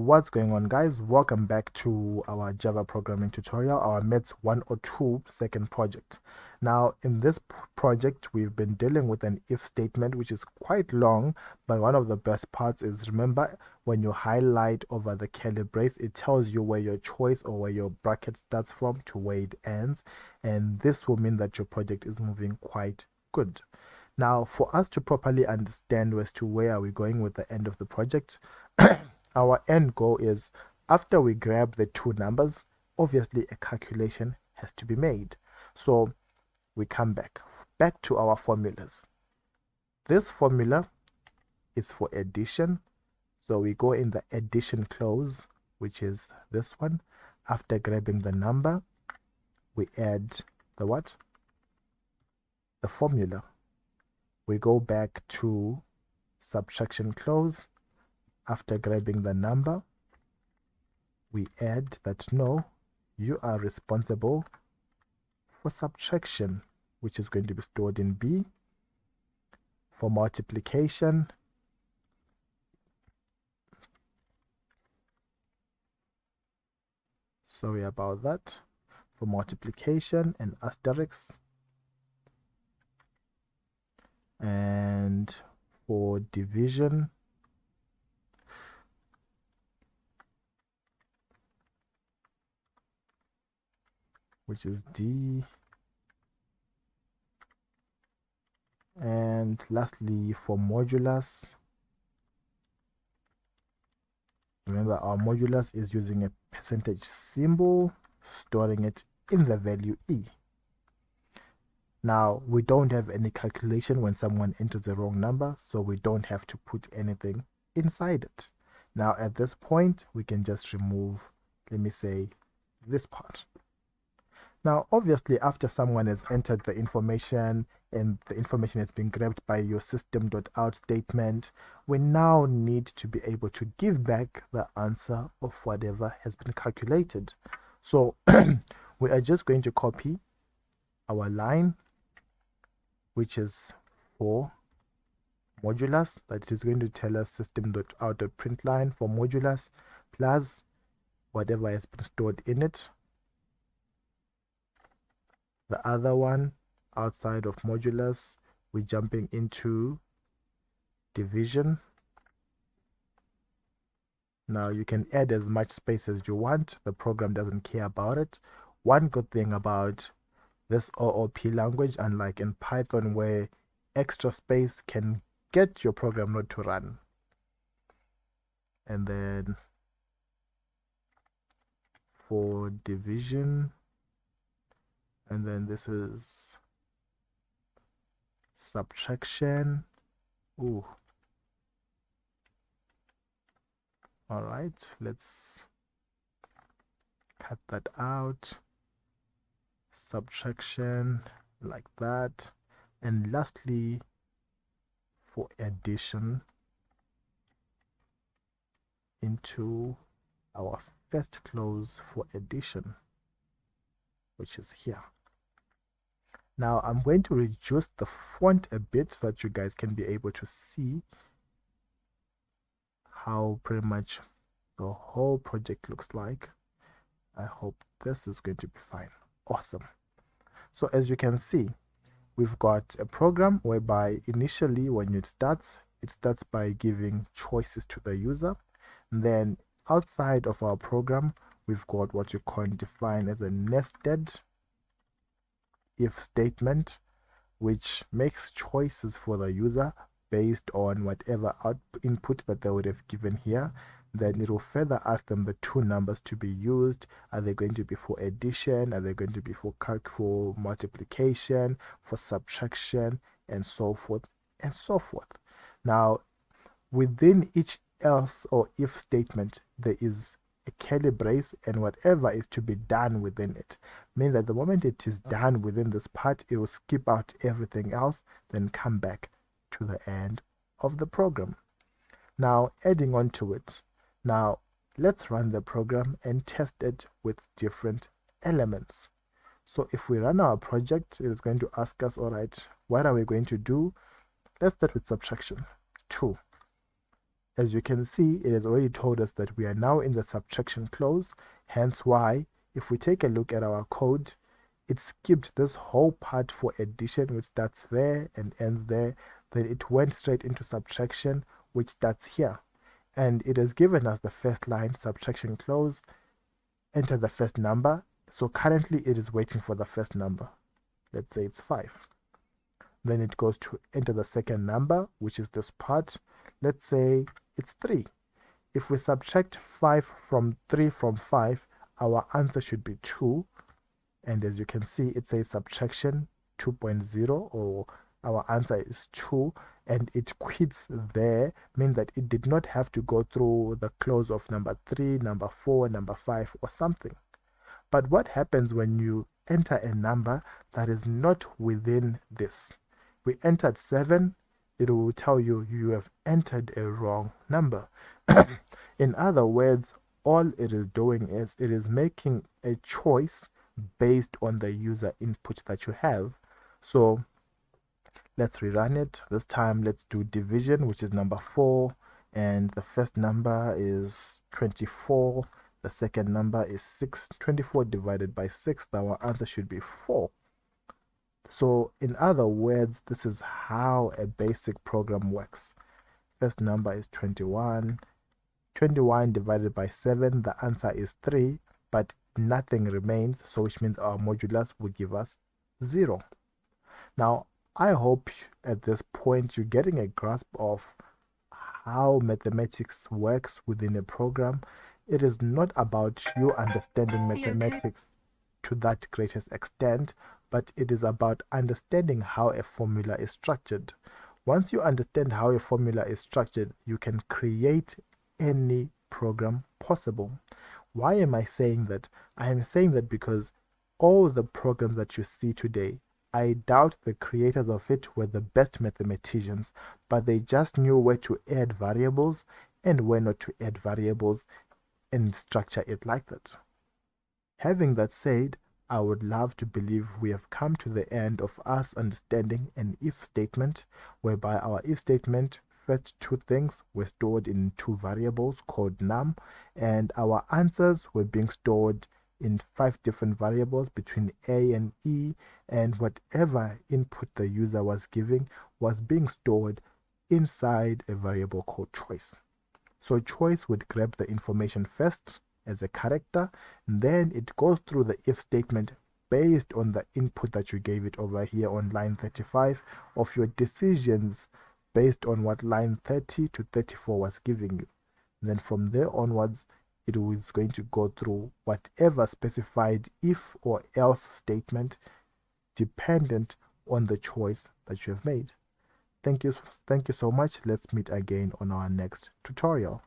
What's going on, guys? Welcome back to our Java programming tutorial, our Maths 102 second project. Now, in this project, we've been dealing with an if statement, which is quite long, but one of the best parts is, remember, when you highlight over the curly brace, it tells you where your choice or where your bracket starts from to where it ends, and this will mean that your project is moving quite good. Now, for us to properly understand as to where are we going with the end of the project, our end goal is, after we grab the two numbers, obviously a calculation has to be made. So we come back to our formulas. This formula is for addition. So we go in the addition clause, which is this one. After grabbing the number, we add the what? The formula. We go back to subtraction clause. After grabbing the number, we add that no, you are responsible for subtraction, which is going to be stored in B. For multiplication, sorry about that. For multiplication, an asterisk. And for division, which is D. And lastly, for modulus, remember our modulus is using a percentage symbol, storing it in the value E. Now, we don't have any calculation when someone enters the wrong number, so we don't have to put anything inside it. Now, at this point, we can just remove, let me say, this part. Now, obviously, after someone has entered the information and the information has been grabbed by your system.out statement, we now need to be able to give back the answer of whatever has been calculated. So we are just going to copy our line, which is for modulus, that it is going to tell us system.out.println for modulus plus whatever has been stored in it. The other one, outside of modulus, we're jumping into division. Now you can add as much space as you want. The program doesn't care about it. One good thing about this OOP language, unlike in Python where extra space can get your program not to run. And then for division, and then this is subtraction. Ooh. All right, let's cut that out. Subtraction, like that. And lastly, for addition into our first clause for addition, which is here. Now I'm going to reduce the font a bit so that you guys can be able to see how pretty much the whole project looks like. I hope this is going to be fine. Awesome. So as you can see, we've got a program whereby initially when it starts by giving choices to the user. And then outside of our program, we've got what you can define as a nested if statement, which makes choices for the user based on whatever input that they would have given here. Then it will further ask them the two numbers to be used. Are they going to be for addition? Are they going to be for multiplication, for subtraction, and so forth and so forth. Now, within each else or if statement, there is a curly brace, and whatever is to be done within it. Meaning that the moment it is done within this part, it will skip out everything else, then come back to the end of the program. Now, adding on to it. Now, let's run the program and test it with different elements. So if we run our project, it is going to ask us, all right, what are we going to do? Let's start with subtraction. 2. As you can see, it has already told us that we are now in the subtraction clause, hence why, if we take a look at our code, it skipped this whole part for addition, which starts there and ends there. Then it went straight into subtraction, which starts here. And it has given us the first line, subtraction clause, enter the first number. So currently it is waiting for the first number. Let's say it's 5. Then it goes to enter the second number, which is this part. Let's say it's 3. If we subtract 5 from 3 from 5, our answer should be 2. And as you can see, it says subtraction 2.0, or our answer is 2. And it quits there, meaning that it did not have to go through the clause of number 3, number 4, number 5, or something. But what happens when you enter a number that is not within this? We entered 7, it will tell you you have entered a wrong number. In other words, all it is doing is it is making a choice based on the user input that you have. So let's rerun it. This time let's do division, which is number 4, and the first number is 24. The second number is 6. 24 divided by 6, our answer should be 4. So in other words, this is how a basic program works. First number is 21. 21 divided by 7, the answer is 3, but nothing remains, so which means our modulus will give us 0. Now, I hope at this point you're getting a grasp of how mathematics works within a program. It is not about you understanding mathematics to that greatest extent, but it is about understanding how a formula is structured. Once you understand how a formula is structured, you can create any program possible. Why am I saying that? I am saying that because all the programs that you see today, I doubt the creators of it were the best mathematicians, but they just knew where to add variables and where not to add variables and structure it like that. Having that said, I would love to believe we have come to the end of us understanding an if statement, whereby our if statement, first two things were stored in two variables called num, and our answers were being stored in 5 different variables between A and E, and whatever input the user was giving was being stored inside a variable called choice. So choice would grab the information first as a character, and then it goes through the if statement based on the input that you gave it over here on line 35 of your decisions based on what line 30 to 34 was giving you. And then from there onwards, it is going to go through whatever specified if or else statement dependent on the choice that you have made. Thank you so much. Let's meet again on our next tutorial.